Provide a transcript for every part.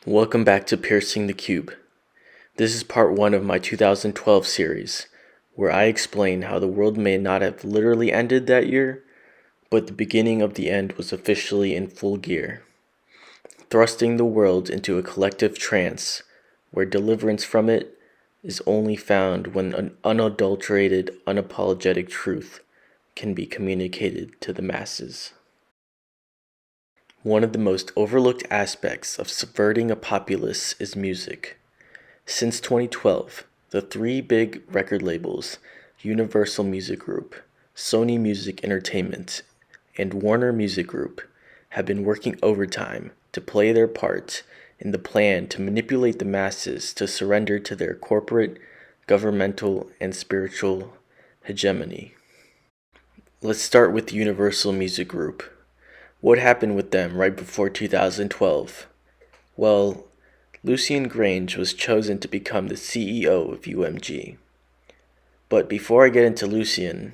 Welcome back to Piercing the Cube. This is part 1 of my 2012 series, where I explain how the world may not have literally ended that year, but the beginning of the end was officially in full gear, thrusting the world into a collective trance, where deliverance from it is only found when an unadulterated, unapologetic truth can be communicated to the masses. One of the most overlooked aspects of subverting a populace is music. Since 2012, the three big record labels, Universal Music Group, Sony Music Entertainment, and Warner Music Group, have been working overtime to play their part in the plan to manipulate the masses to surrender to their corporate, governmental, and spiritual hegemony. Let's start with Universal Music Group. What happened with them right before 2012? Well, Lucian Grange was chosen to become the CEO of UMG. But before I get into Lucian,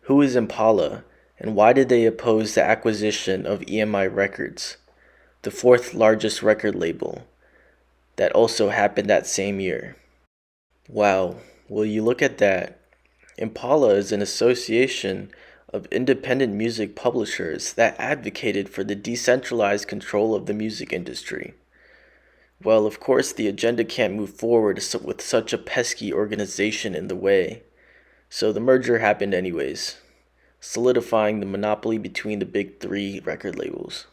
who is Impala and why did they oppose the acquisition of EMI Records, the fourth largest record label, that also happened that same year? Wow, will you look at that? Impala is an association of independent music publishers that advocated for the decentralized control of the music industry. Well, of course, the agenda can't move forward with such a pesky organization in the way, so the merger happened anyways, solidifying the monopoly between the big three record labels.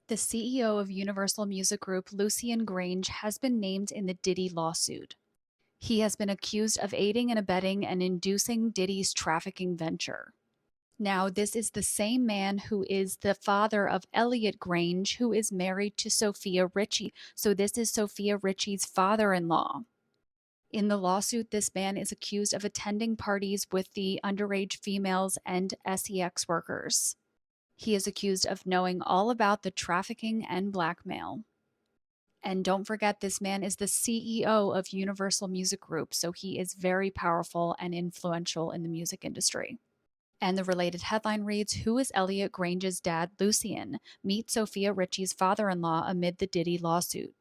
The CEO of Universal Music Group, Lucian Grange, has been named in the Diddy lawsuit. He has been accused of aiding and abetting and inducing Diddy's trafficking venture. Now, this is the same man who is the father of Elliot Grange, who is married to Sophia Richie. So this is Sophia Richie's father-in-law. In the lawsuit, this man is accused of attending parties with the underage females and sex workers. He is accused of knowing all about the trafficking and blackmail. And don't forget, this man is the CEO of Universal Music Group, so he is very powerful and influential in the music industry. And the related headline reads, "Who is Elliot Grange's dad, Lucian? Meet Sophia Richie's father-in-law amid the Diddy lawsuit."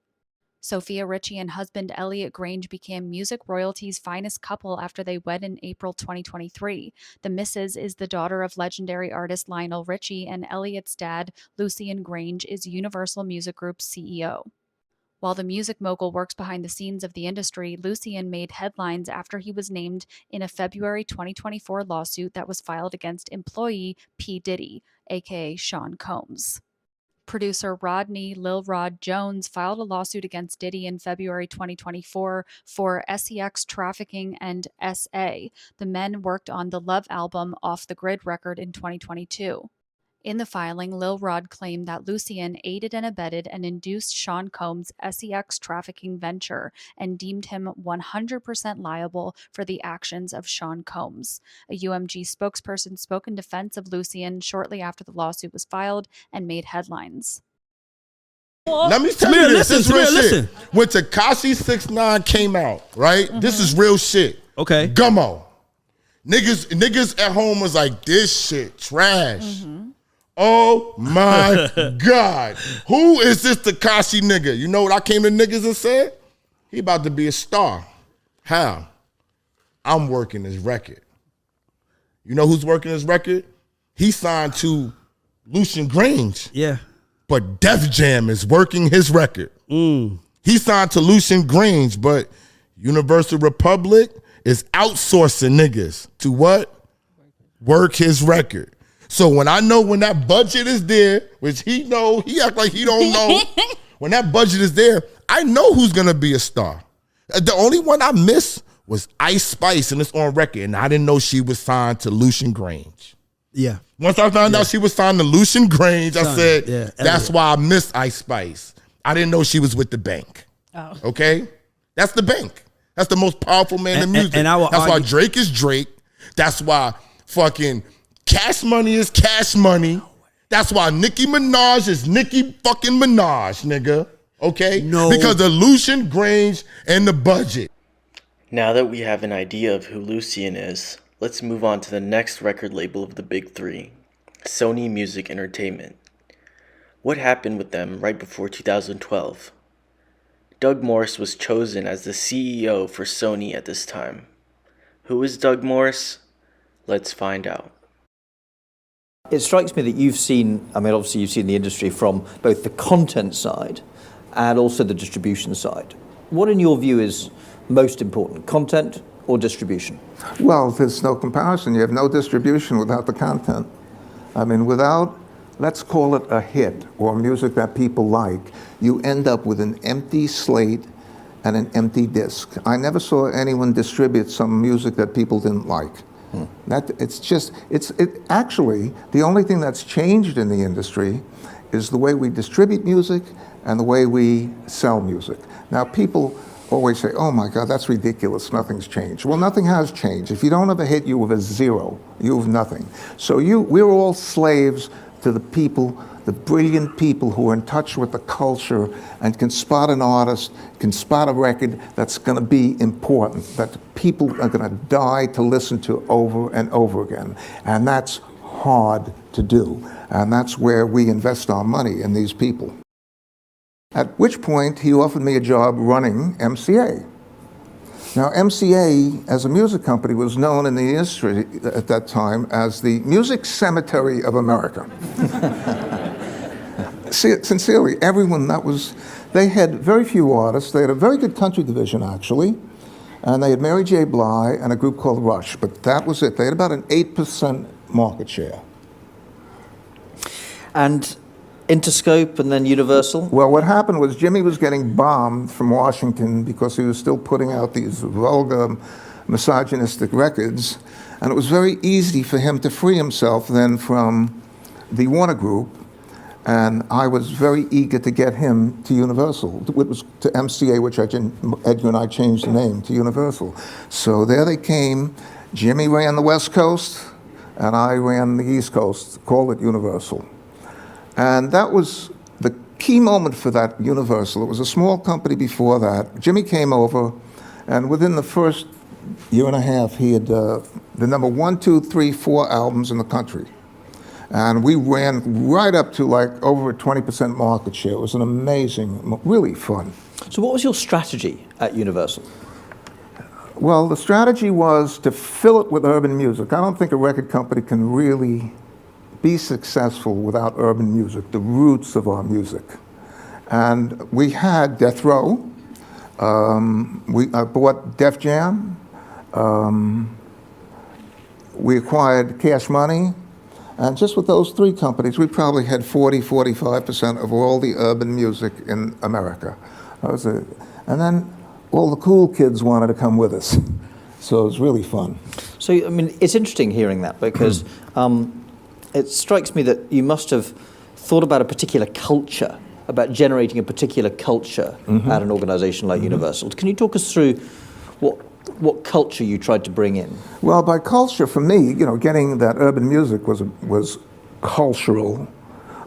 Sophia Richie and husband Elliot Grange became music royalty's finest couple after they wed in April 2023. The Mrs. is the daughter of legendary artist Lionel Richie, and Elliot's dad, Lucian Grange, is Universal Music Group's CEO. While the music mogul works behind the scenes of the industry, Lucian made headlines after he was named in a February 2024 lawsuit that was filed against employee P. Diddy, aka Sean Combs. Producer Rodney Lil Rod Jones filed a lawsuit against Diddy in February 2024 for sex trafficking and SA. The men worked on the Love album Off the Grid record in 2022. In the filing, Lil Rod claimed that Lucian aided and abetted and induced Sean Combs' sex trafficking venture and deemed him 100% liable for the actions of Sean Combs. A UMG spokesperson spoke in defense of Lucian shortly after the lawsuit was filed and made headlines. Let me tell you this. This is real shit. When Tekashi 6ix9ine came out, right? This is real shit. Okay. Gummo. Niggas at home was like, this shit trash. Oh my God. Who is this Tekashi nigga? You know what I came to niggas and said? He about to be a star. How? I'm working his record. You know who's working his record? He signed to Lucian Grange. Yeah. But Def Jam is working his record. He signed to Lucian Grange, but Universal Republic is outsourcing niggas to what? Work his record. So when that budget is there, which he act like he don't know. When that budget is there, I know who's gonna be a star. The only one I missed was Ice Spice, and it's on record, and I didn't know she was signed to Lucian Grange. Yeah. Once I found out she was signed to Lucian Grange, I said, that's why I missed Ice Spice. I didn't know she was with the bank. Oh. Okay? That's the bank. That's the most powerful man in music. That's why Drake is Drake. That's why fucking Cash Money is Cash Money. That's why Nicki Minaj is Nicki fucking Minaj, nigga. Okay? No. Because of Lucian Grange and the budget. Now that we have an idea of who Lucian is, let's move on to the next record label of the big three, Sony Music Entertainment. What happened with them right before 2012? Doug Morse was chosen as the CEO for Sony at this time. Who is Doug Morse? Let's find out. It strikes me that you've seen, obviously you've seen the industry from both the content side and also the distribution side. What in your view is most important, content or distribution? Well, there's no comparison. You have no distribution without the content. Without, let's call it a hit or music that people like, you end up with an empty slate and an empty disc. I never saw anyone distribute some music that people didn't like. Actually, the only thing that's changed in the industry is the way we distribute music and the way we sell music. Now, people always say, oh my God, that's ridiculous, nothing's changed. Well, nothing has changed. If you don't have a hit, you have a zero. You have nothing. So we're all slaves to the people, the brilliant people who are in touch with the culture and can spot an artist, can spot a record that's going to be important, that people are going to die to listen to over and over again. And that's hard to do. And that's where we invest our money, in these people. At which point he offered me a job running MCA. Now, MCA, as a music company, was known in the industry at that time as the music cemetery of America. Sincerely, everyone they had very few artists. They had a very good country division, actually, and they had Mary J. Blige and a group called Rush, but that was it. They had about an 8% market share. And Interscope and then Universal? Well, what happened was Jimmy was getting bombed from Washington because he was still putting out these vulgar, misogynistic records, and it was very easy for him to free himself then from the Warner Group, and I was very eager to get him to Universal. It was to MCA, which Edgar and I changed the name to Universal. So there they came. Jimmy ran the West Coast, and I ran the East Coast, called it Universal. And that was the key moment for that Universal. It was a small company before that. Jimmy came over, and within the first year and a half, he had the number 1, 2, 3, 4 albums in the country. And we ran right up to like over a 20% market share. It was an amazing, really fun. So what was your strategy at Universal? Well, the strategy was to fill it with urban music. I don't think a record company can really be successful without urban music, the roots of our music. And we had Death Row. I bought Def Jam. We acquired Cash Money. And just with those 3 companies, we probably had 45% of all the urban music in America. And then all the cool kids wanted to come with us. So it was really fun. So, it's interesting hearing that because it strikes me that you must have thought about a particular culture, about generating a particular culture at an organization like Universal. Can you talk us through what culture you tried to bring in? Well, by culture, for me, getting that urban music was cultural,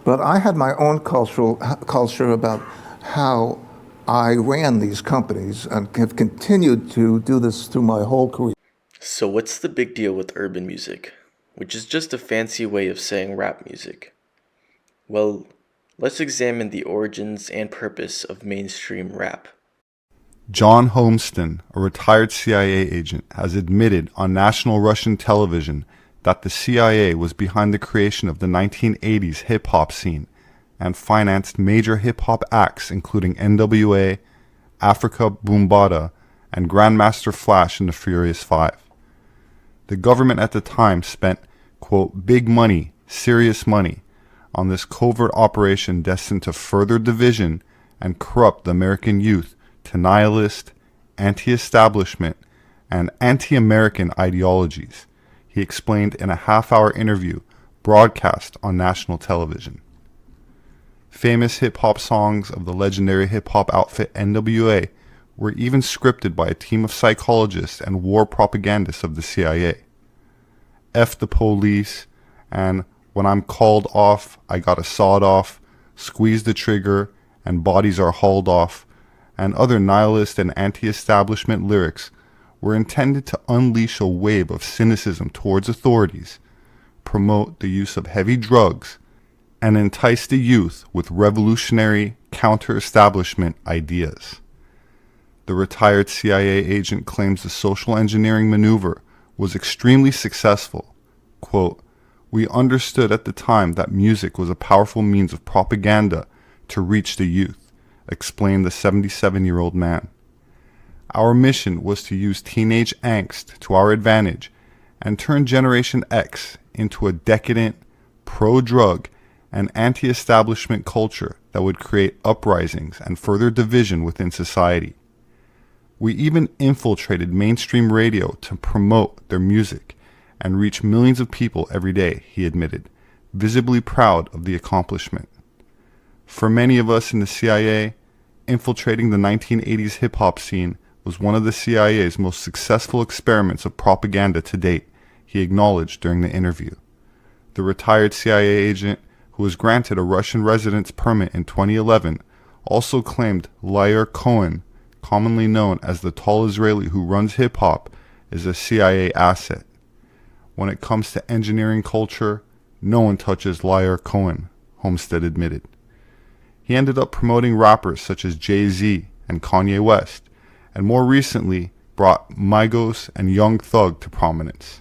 but I had my own culture about how I ran these companies and have continued to do this through my whole career. So what's the big deal with urban music, which is just a fancy way of saying rap music? Well, let's examine the origins and purpose of mainstream rap. John Homeston, a retired CIA agent, has admitted on national Russian television that the CIA was behind the creation of the 1980s hip-hop scene and financed major hip-hop acts including NWA, Africa Bambaataa, and Grandmaster Flash and the Furious Five. The government at the time spent, quote, big money, serious money, on this covert operation destined to further division and corrupt the American youth to nihilist, anti-establishment, and anti-American ideologies, he explained in a half-hour interview broadcast on national television. Famous hip-hop songs of the legendary hip-hop outfit NWA were even scripted by a team of psychologists and war propagandists of the CIA. F the police, and when I'm called off, I got a sawed off, squeeze the trigger, and bodies are hauled off, and other nihilist and anti-establishment lyrics were intended to unleash a wave of cynicism towards authorities, promote the use of heavy drugs, and entice the youth with revolutionary counter-establishment ideas. The retired CIA agent claims the social engineering maneuver was extremely successful. Quote, "We understood at the time that music was a powerful means of propaganda to reach the youth," explained the 77-year-old man. "Our mission was to use teenage angst to our advantage and turn Generation X into a decadent, pro-drug, and anti-establishment culture that would create uprisings and further division within society. We even infiltrated mainstream radio to promote their music and reach millions of people every day," he admitted, visibly proud of the accomplishment. For many of us in the CIA, infiltrating the 1980s hip-hop scene was one of the CIA's most successful experiments of propaganda to date, he acknowledged during the interview. The retired CIA agent, who was granted a Russian residence permit in 2011, also claimed Lior Cohen, commonly known as the tall Israeli who runs hip-hop, is a CIA asset. "When it comes to engineering culture, no one touches Lior Cohen," Homestead admitted. He ended up promoting rappers such as Jay-Z and Kanye West, and more recently brought Migos and Young Thug to prominence.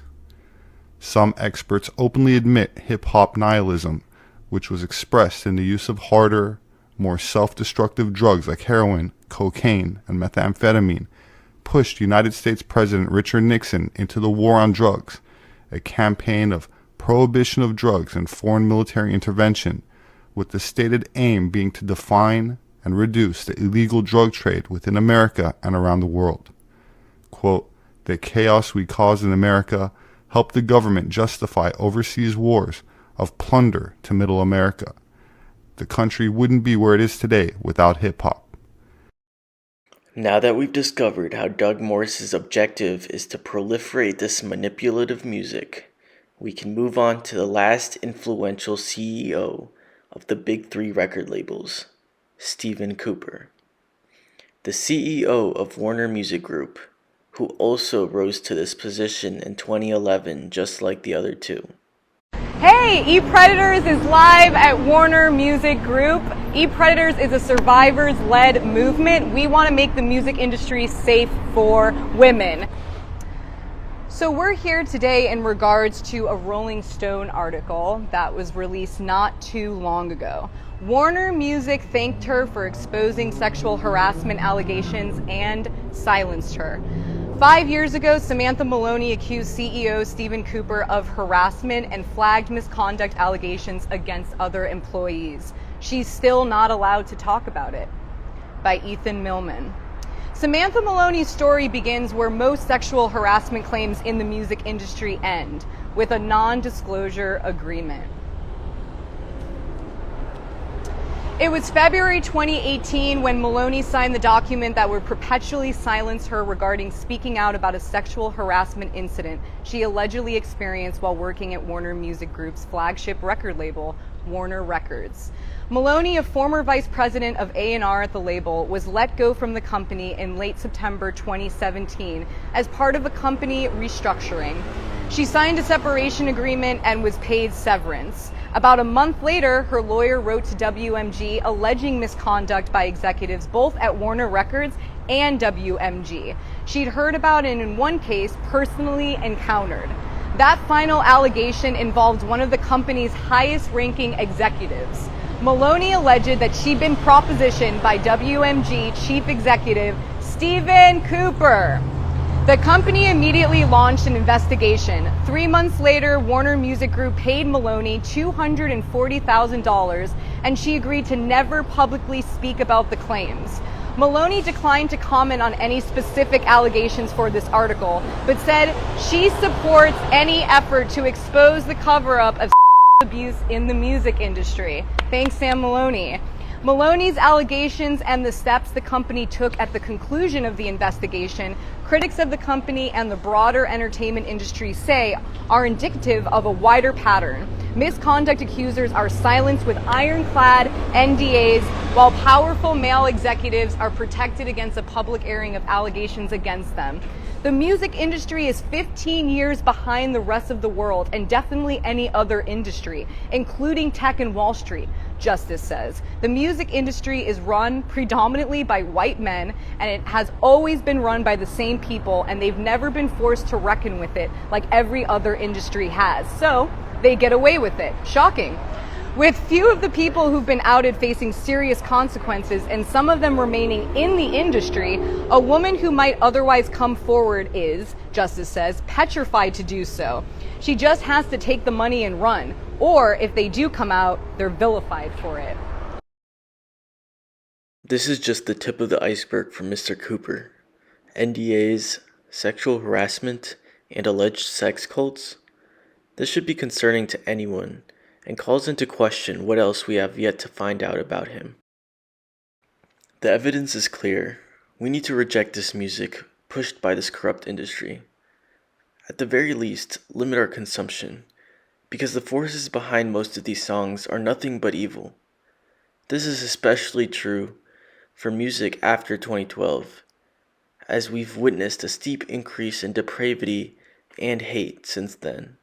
Some experts openly admit hip-hop nihilism, which was expressed in the use of harder, more self-destructive drugs like heroin, cocaine, and methamphetamine, pushed United States President Richard Nixon into the war on drugs, a campaign of prohibition of drugs and foreign military intervention, with the stated aim being to define and reduce the illegal drug trade within America and around the world. Quote, "The chaos we caused in America helped the government justify overseas wars of plunder to Middle America. The country wouldn't be where it is today without hip-hop." Now that we've discovered how Doug Morris's objective is to proliferate this manipulative music, we can move on to the last influential CEO of the big three record labels, Stephen Cooper, the CEO of Warner Music Group, who also rose to this position in 2011 just like the other two. Hey, E-Predators is live at Warner Music Group. E-Predators is a survivors-led movement. We want to make the music industry safe for women. So we're here today in regards to a Rolling Stone article that was released not too long ago. Warner Music thanked her for exposing sexual harassment allegations and silenced her. 5 years ago, Samantha Maloney accused CEO Stephen Cooper of harassment and flagged misconduct allegations against other employees. She's still not allowed to talk about it. By Ethan Millman. Samantha Maloney's story begins where most sexual harassment claims in the music industry end, with a non-disclosure agreement. It was February 2018 when Maloney signed the document that would perpetually silence her regarding speaking out about a sexual harassment incident she allegedly experienced while working at Warner Music Group's flagship record label, Warner Records. Maloney, a former vice president of A&R at the label, was let go from the company in late September 2017 as part of a company restructuring. She signed a separation agreement and was paid severance. About a month later, her lawyer wrote to WMG alleging misconduct by executives both at Warner Records and WMG. She'd heard about it in one case, personally encountered. That final allegation involved one of the company's highest-ranking executives. Maloney alleged that she'd been propositioned by WMG chief executive Stephen Cooper. The company immediately launched an investigation. 3 months later, Warner Music Group paid Maloney $240,000, and she agreed to never publicly speak about the claims. Maloney declined to comment on any specific allegations for this article, but said she supports any effort to expose the cover-up of abuse in the music industry. Thanks, Sam Maloney. Maloney's allegations and the steps the company took at the conclusion of the investigation, critics of the company and the broader entertainment industry say are indicative of a wider pattern. Misconduct accusers are silenced with ironclad NDAs, while powerful male executives are protected against a public airing of allegations against them. The music industry is 15 years behind the rest of the world and definitely any other industry, including tech and Wall Street, Justice says. The music industry is run predominantly by white men, and it has always been run by the same people, and they've never been forced to reckon with it like every other industry has. So they get away with it. Shocking. With few of the people who've been outed facing serious consequences and some of them remaining in the industry, a woman who might otherwise come forward is, Justice says, petrified to do so. She just has to take the money and run, or if they do come out, they're vilified for it. This is just the tip of the iceberg for Mr. Cooper. NDAs, sexual harassment, and alleged sex cults? This should be concerning to anyone, and calls into question what else we have yet to find out about him. The evidence is clear. We need to reject this music pushed by this corrupt industry. At the very least, limit our consumption, because the forces behind most of these songs are nothing but evil. This is especially true for music after 2012, as we've witnessed a steep increase in depravity and hate since then.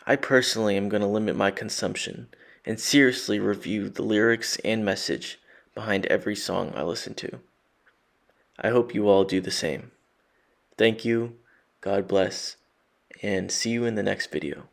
I personally am going to limit my consumption and seriously review the lyrics and message behind every song I listen to. I hope you all do the same. Thank you, God bless, and see you in the next video.